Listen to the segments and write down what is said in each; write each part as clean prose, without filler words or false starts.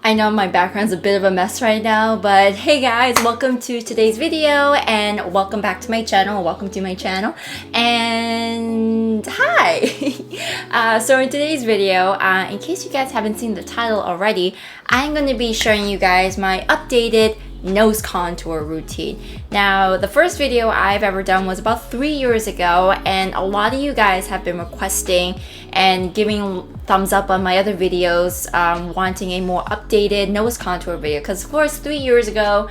I know my background's a bit of a mess right now, but hey guys, welcome to today's video and welcome back to my channel. Welcome to my channel and hi! So in today's video, in case you guys haven't seen the title already, I'm going to be showing you guys my updated nose contour routine. Now, the first video I've ever done was about 3 years ago, and a lot of you guys have been requesting and giving thumbs up on my other videos, wanting a more updated nose contour video, because of course 3 years ago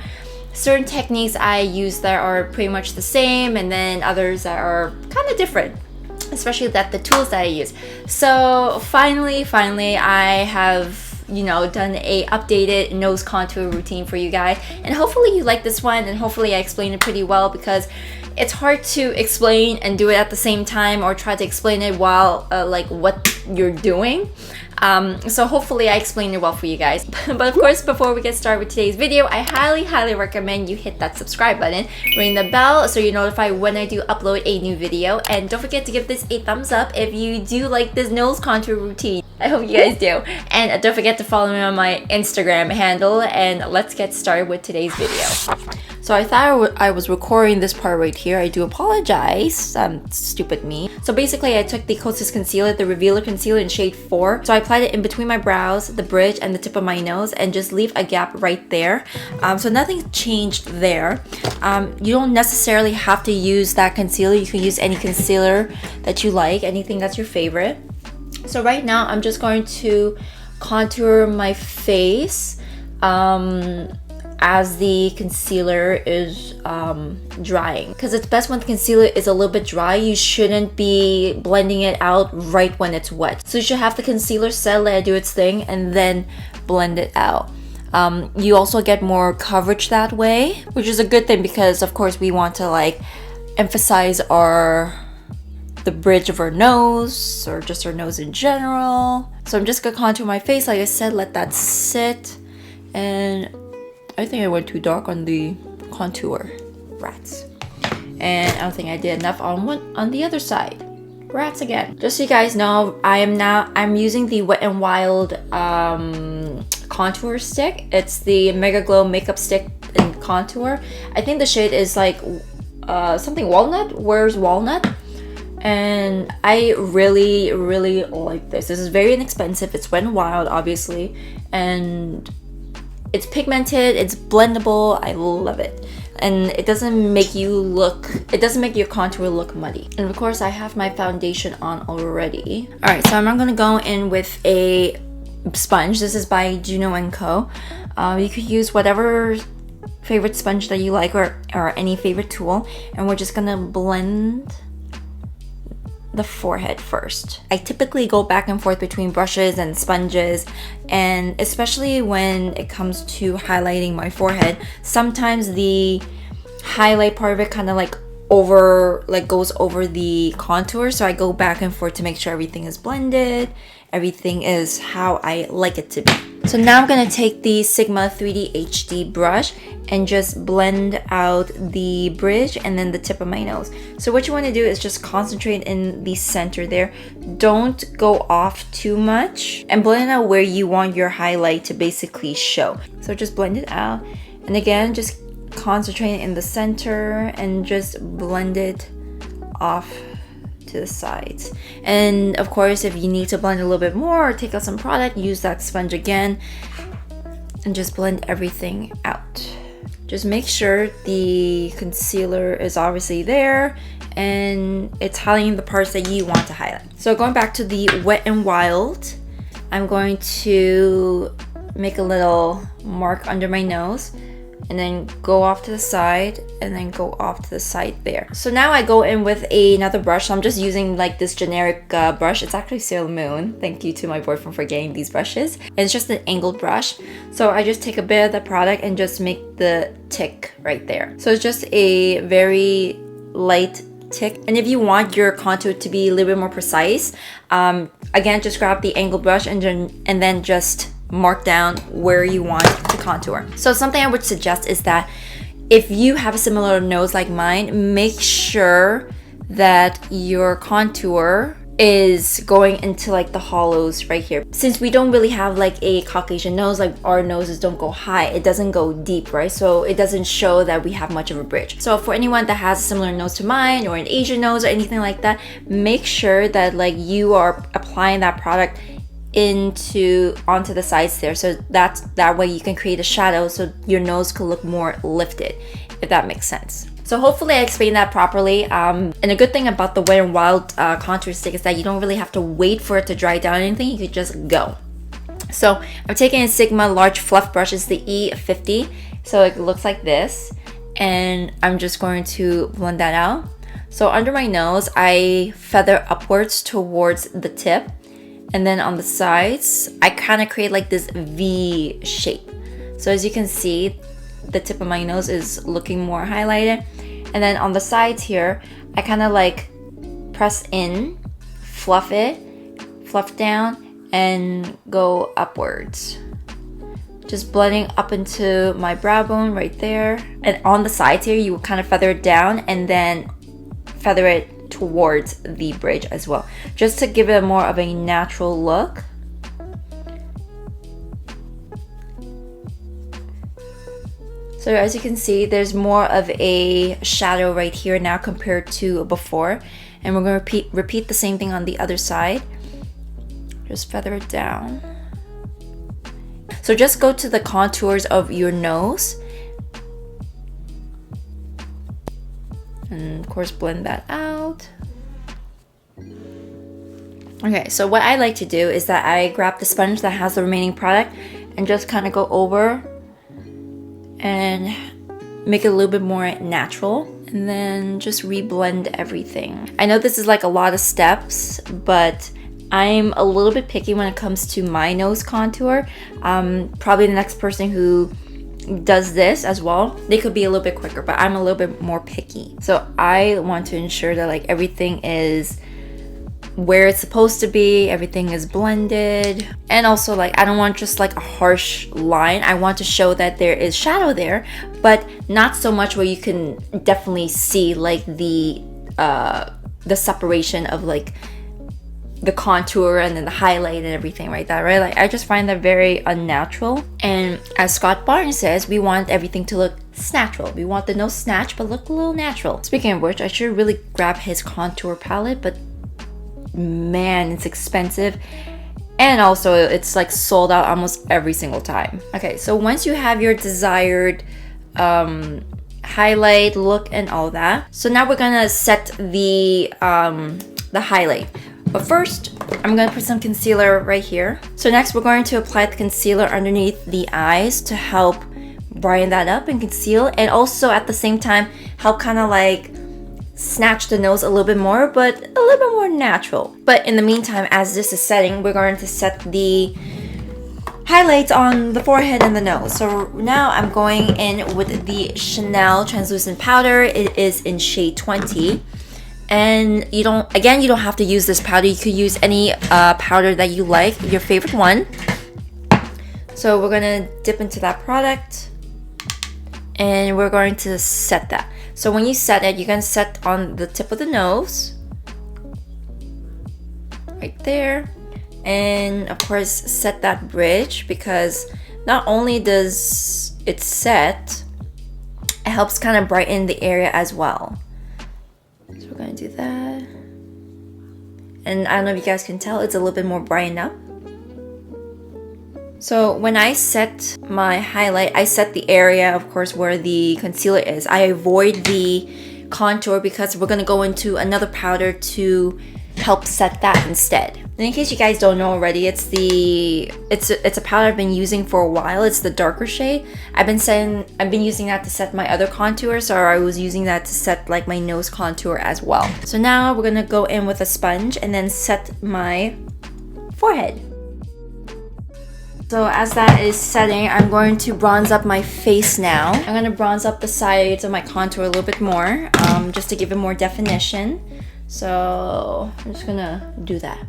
certain techniques I use that are pretty much the same, and then others that are kind of different, especially that the tools that I use. So finally I have done a updated nose contour routine for you guys, and hopefully you like this one, and hopefully I explain it pretty well, because it's hard to explain and do it at the same time, or try to explain it while like what you're doing. So hopefully I explained it well for you guys. But of course, before we get started with today's video, I highly recommend you hit that subscribe button, ring the bell so you're notified when I do upload a new video, and don't forget to give this a thumbs up if you do like this nose contour routine. I hope you guys do. And don't forget to follow me on my Instagram handle, and let's get started with today's video. So I thought I was recording this part right here. I do apologize. Stupid me. So basically I took the Kosas concealer, the Revealer concealer in shade 4. So I applied it in between my brows, the bridge, and the tip of my nose, and just leave a gap right there. So nothing changed there. You don't necessarily have to use that concealer. You can use any concealer that you like, anything that's your favorite. So right now I'm just going to contour my face as the concealer is drying, because it's best when the concealer is a little bit dry. You shouldn't be blending it out right when it's wet. So you should have the concealer set, let it do its thing, and then blend it out. You also get more coverage that way, which is a good thing, because of course we want to like emphasize the bridge of our nose, or just our nose in general. So I'm just gonna contour my face, like I said, let that sit. And I think I went too dark on the contour. Rats. And I don't think I did enough on the other side. Rats again. Just so you guys know, I'm using the Wet n Wild contour stick. It's the Mega Glow makeup stick in contour. I think the shade is like something walnut. Where's walnut? And I really like this. This is very inexpensive. It's Wet n Wild, obviously, and it's pigmented, it's blendable. I love it, and it doesn't make your contour look muddy. And of course I have my foundation on already. All right, so I'm gonna go in with a sponge. This is by Nadia Ngo. You could use whatever favorite sponge that you like, or any favorite tool, and we're just gonna blend the forehead first. I typically go back and forth between brushes and sponges, and especially when it comes to highlighting my forehead, sometimes the highlight part of it kind of goes over the contour, so I go back and forth to make sure everything is blended, everything is how I like it to be. So now I'm gonna take the Sigma 3D HD brush and just blend out the bridge and then the tip of my nose. So what you want to do is just concentrate in the center there. Don't go off too much, and blend out where you want your highlight to basically show. So just blend it out, and again just concentrate in the center and just blend it off to the sides. And of course, if you need to blend a little bit more or take out some product, use that sponge again and just blend everything out. Just make sure the concealer is obviously there and it's highlighting the parts that you want to highlight. So going back to the Wet n Wild, I'm going to make a little mark under my nose, and then go off to the side, and then go off to the side there. So now I go in with another brush. So I'm just using like this generic brush. It's actually Sailor Moon. Thank you to my boyfriend for getting these brushes. And it's just an angled brush. So I just take a bit of the product and just make the tick right there. So it's just a very light tick. And if you want your contour to be a little bit more precise, again, just grab the angled brush and then just mark down where you want to contour. So something I would suggest is that if you have a similar nose like mine, make sure that your contour is going into like the hollows right here. Since we don't really have like a Caucasian nose, like our noses don't go high, it doesn't go deep, right? So it doesn't show that we have much of a bridge. So for anyone that has a similar nose to mine or an Asian nose or anything like that, make sure that like you are applying that product onto the sides there, so that way you can create a shadow so your nose could look more lifted, if that makes sense. So hopefully I explained that properly. And a good thing about the Wet n Wild contour stick is that you don't really have to wait for it to dry down or anything. You could just go. So I'm taking a Sigma large fluff brush. It's the E50. So it looks like this. And I'm just going to blend that out. So under my nose, I feather upwards towards the tip. And then on the sides, I kind of create like this V shape. So as you can see, the tip of my nose is looking more highlighted. And then on the sides here, I kind of like press in, fluff down, and go upwards. Just blending up into my brow bone right there. And on the sides here, you will kind of feather it down and then feather it towards the bridge as well, just to give it more of a natural look. So as you can see, there's more of a shadow right here now compared to before. And we're going to repeat the same thing on the other side. Just feather it down. So just go to the contours of your nose. And of course, blend that out. Okay, so what I like to do is that I grab the sponge that has the remaining product and just kind of go over and make it a little bit more natural, and then just reblend everything. I know this is like a lot of steps, but I'm a little bit picky when it comes to my nose contour. Probably the next person who does this as well, they could be a little bit quicker, but I'm a little bit more picky. So I want to ensure that like everything is where it's supposed to be, everything is blended. And also like I don't want just like a harsh line. I want to show that there is shadow there, but not so much where you can definitely see like the separation of like the contour and then the highlight and everything like that, right? Like I just find that very unnatural. And as Scott Barnes says, we want everything to look snatchel. We want the nose snatch but look a little natural. Speaking of which, I should really grab his contour palette, but man, it's expensive, and also it's like sold out almost every single time. Okay, so once you have your desired highlight look and all that, so now we're gonna set the highlight. But first, I'm gonna put some concealer right here. So next, we're going to apply the concealer underneath the eyes to help brighten that up and conceal, and also at the same time help kind of like snatch the nose a little bit more, but a little bit more natural. But in the meantime, as this is setting, we're going to set the highlights on the forehead and the nose. So now I'm going in with the Chanel translucent powder. It is in shade 20. And you don't have to use this powder. You could use any powder that you like, your favorite one. So we're gonna dip into that product and we're going to set that. So when you set it, you're gonna set on the tip of the nose, right there. And of course, set that bridge, because not only does it set, it helps kind of brighten the area as well. So we're gonna do that. And I don't know if you guys can tell, it's a little bit more brightened up. So when I set my highlight, I set the area, of course, where the concealer is. I avoid the contour because we're gonna go into another powder to help set that instead. And in case you guys don't know already, it's a powder I've been using for a while. It's the darker shade. I've been using that to set my other contours, or I was using that to set like my nose contour as well. So now we're gonna go in with a sponge and then set my forehead. So as that is setting, I'm going to bronze up my face now. I'm going to bronze up the sides of my contour a little bit more, just to give it more definition. So I'm just going to do that.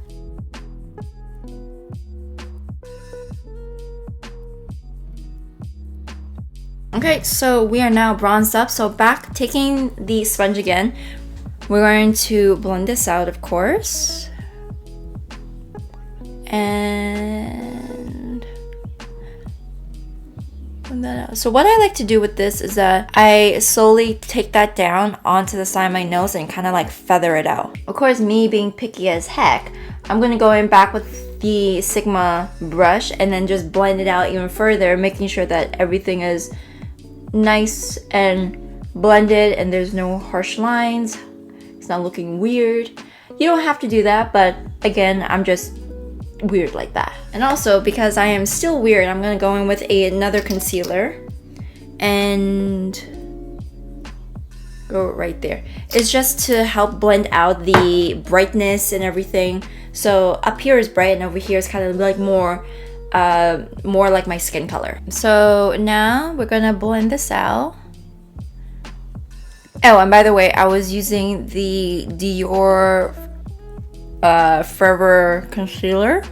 Okay, so we are now bronzed up. So taking the sponge again, we're going to blend this out, of course. And so what I like to do with this is that I slowly take that down onto the side of my nose and kind of like feather it out. Of course, me being picky as heck, I'm gonna go in back with the Sigma brush and then just blend it out even further, making sure that everything is nice and blended and there's no harsh lines. It's not looking weird. You don't have to do that, but again, I'm just weird like that. And also, because I am still weird, I'm gonna go in with another concealer and go right there. It's just to help blend out the brightness and everything. So up here is bright and over here is kind of like more like my skin color. So now we're gonna blend this out. Oh, and by the way, I was using the Dior Forever concealer,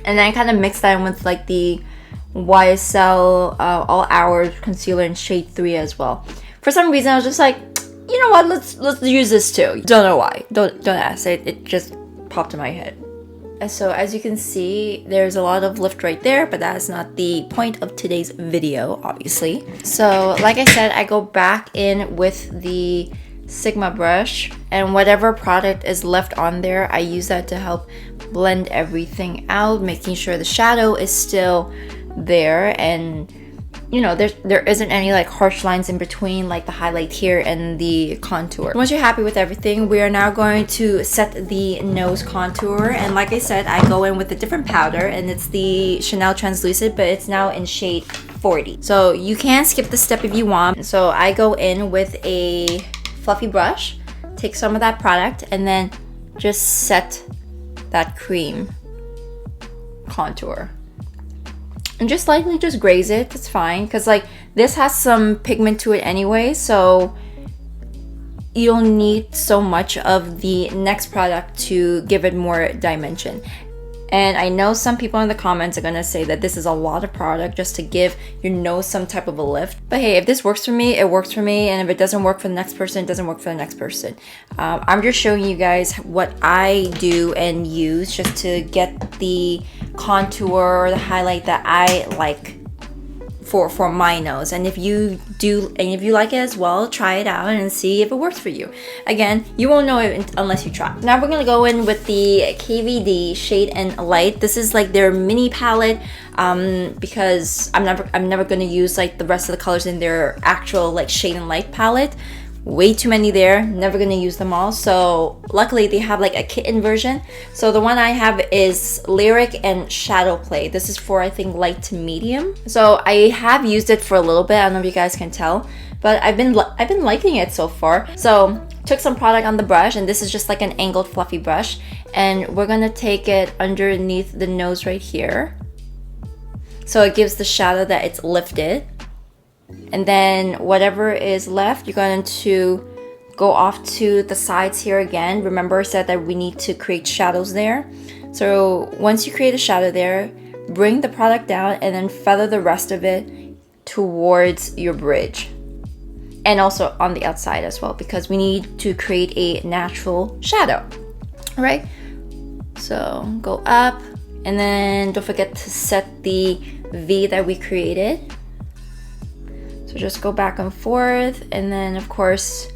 and then I kind of mixed that in with like the YSL All Hours concealer in shade 3 as well. For some reason, I was just like, you know what, let's use this too. Don't know why. Don't ask. It just popped in my head. And so as you can see, there's a lot of lift right there, but that's not the point of today's video, obviously. So like I said, I go back in with the Sigma brush, and whatever product is left on there, I use that to help blend everything out, making sure the shadow is still there, and you know, there isn't any like harsh lines in between like the highlight here and the contour. Once you're happy with everything, we are now going to set the nose contour, and like I said, I go in with a different powder, and it's the Chanel Translucent, but it's now in shade 40. So you can skip the step if you want. So I go in with a fluffy brush, take some of that product, and then just set that cream contour. And just lightly just graze it, it's fine, because like this has some pigment to it anyway, so you don't need so much of the next product to give it more dimension. And I know some people in the comments are gonna say that this is a lot of product just to give your nose some type of a lift. But hey, if this works for me, it works for me. And if it doesn't work for the next person, it doesn't work for the next person. I'm just showing you guys what I do and use just to get the contour or the highlight that I like for my nose. And if you do, and if you like it as well, try it out and see if it works for you. Again, you won't know it unless you try. Now we're gonna go in with the KVD Shade and Light. This is like their mini palette, because I'm never gonna use like the rest of the colors in their actual like Shade and Light palette. Way too many there, never gonna use them all. So luckily they have like a kitten version. So the one I have is Lyric and Shadow Play. This is for, I think, light to medium. So I have used it for a little bit. I don't know if you guys can tell, but I've been liking it so far. So took some product on the brush, and this is just like an angled fluffy brush, and we're gonna take it underneath the nose right here, so it gives the shadow that it's lifted. And then whatever is left, you're going to go off to the sides here again. Remember, I said that we need to create shadows there. So once you create a shadow there, bring the product down and then feather the rest of it towards your bridge. And also on the outside as well, because we need to create a natural shadow. All right? So go up, and then don't forget to set the V that we created. So just go back and forth, and then of course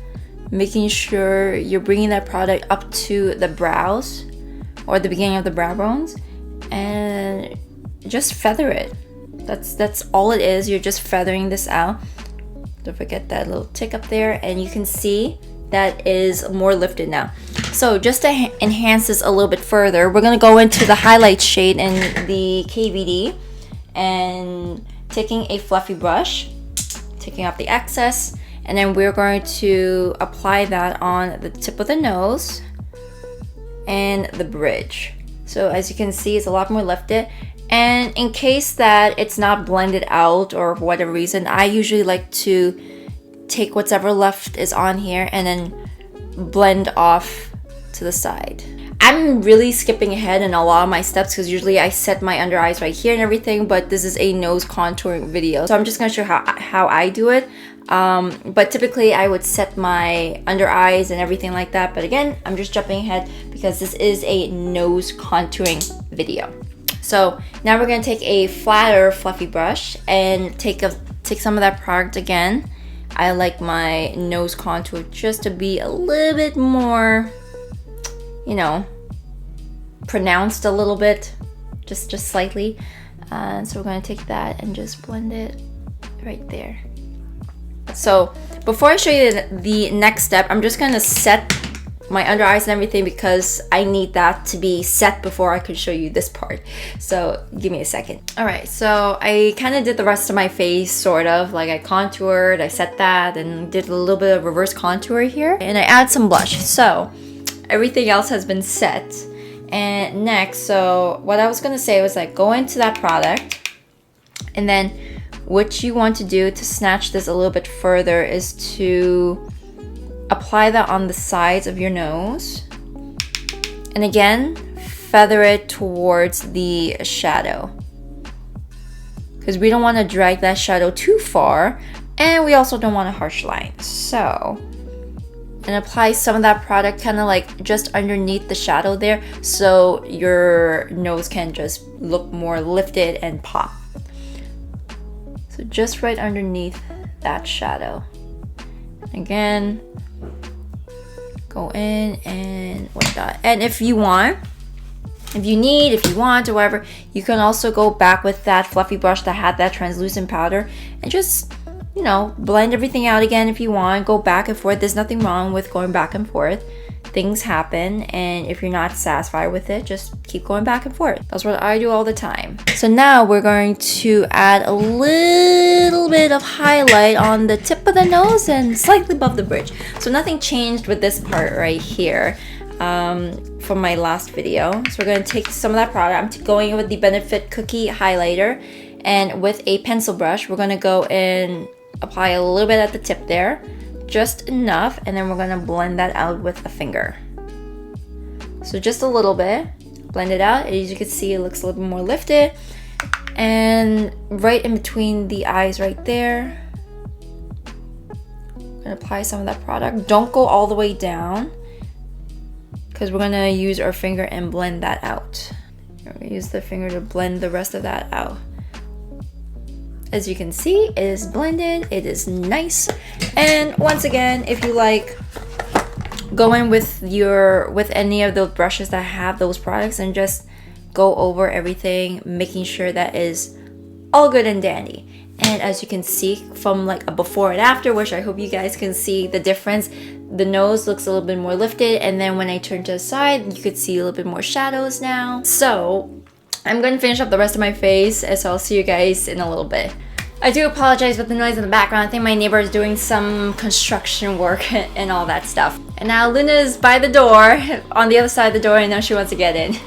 making sure you're bringing that product up to the brows or the beginning of the brow bones, and just feather it. That's all it is. You're just feathering this out. Don't forget that little tick up there, and you can see that is more lifted now. So just to enhance this a little bit further, we're gonna go into the highlight shade in the KVD, and taking a fluffy brush, taking off the excess, and then we're going to apply that on the tip of the nose and the bridge. So as you can see, it's a lot more lifted. And in case that it's not blended out or for whatever reason, I usually like to take whatever left is on here and then blend off to the side. I'm really skipping ahead in a lot of my steps because usually I set my under eyes right here and everything, but this is a nose contouring video, so I'm just gonna show how I do it. But typically I would set my under eyes and everything like that, but again, I'm just jumping ahead because this is a nose contouring video. So now we're gonna take a flatter fluffy brush and take some of that product again. I like my nose contour just to be a little bit more, you know, pronounced a little bit, just slightly. So we're gonna take that and just blend it right there. So before I show you the next step, I'm just gonna set my under eyes and everything because I need that to be set before I can show you this part. So give me a second. All right, so I kind of did the rest of my face, sort of. Like I contoured, I set that, and did a little bit of reverse contour here. And I add some blush. So everything else has been set. And next, so what I was gonna say was like go into that product, and then what you want to do to snatch this a little bit further is to apply that on the sides of your nose, and again feather it towards the shadow because we don't want to drag that shadow too far, and we also don't want a harsh line. So, and apply some of that product kind of like just underneath the shadow there, so your nose can just look more lifted and pop. So just right underneath that shadow. Again, go in and whatnot. And if you want, if you want or whatever, you can also go back with that fluffy brush that had that translucent powder and just, you know, blend everything out again if you want. Go back and forth. There's nothing wrong with going back and forth. Things happen, and if you're not satisfied with it, just keep going back and forth. That's what I do all the time. So now we're going to add a little bit of highlight on the tip of the nose and slightly above the bridge. So nothing changed with this part right here from my last video. So we're going to take some of that product. I'm going in with the Benefit Cookie highlighter, and with a pencil brush we're going to go and apply a little bit at the tip there, just enough, and then we're gonna blend that out with a finger. So just a little bit, blend it out. As you can see, it looks a little bit more lifted, and right in between the eyes right there, I'm gonna apply some of that product. Don't go all the way down because we're gonna use our finger and blend that out. We're gonna use the finger to blend the rest of that out. As you can see, it is blended, it is nice. And once again, if you like, go in with any of those brushes that have those products and just go over everything, making sure that is all good and dandy. And as you can see from like a before and after, which I hope you guys can see the difference, the nose looks a little bit more lifted, and then when I turn to the side, you could see a little bit more shadows now. So I'm going to finish up the rest of my face, so I'll see you guys in a little bit. I do apologize for the noise in the background. I think my neighbor is doing some construction work and all that stuff. And now Luna's by the door, on the other side of the door, and now she wants to get in.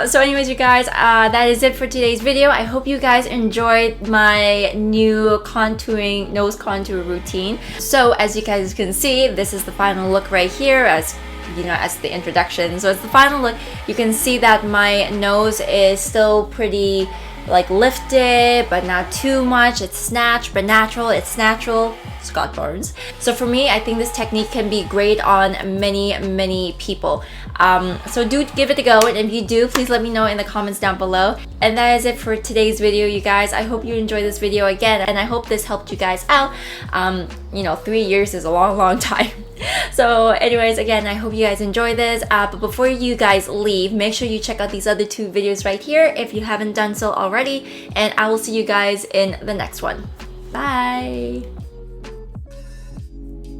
So anyways, you guys, that is it for today's video. I hope you guys enjoyed my new contouring, nose contour routine. So as you guys can see, this is the final look right here, as you know, as the introduction. So it's the final look. You can see that my nose is still pretty like lifted, but not too much. It's snatched, but natural. It's natural. Scott Barnes. So for me, I think this technique can be great on many people. So do give it a go, and if you do, please let me know in the comments down below. And that is it for today's video, you guys. I hope you enjoyed this video again, and I hope this helped you guys out. You know, 3 years is a long time. So anyways, again, I hope you guys enjoy this, but before you guys leave, make sure you check out these other 2 videos right here if you haven't done so already, and I will see you guys in the next one. Bye!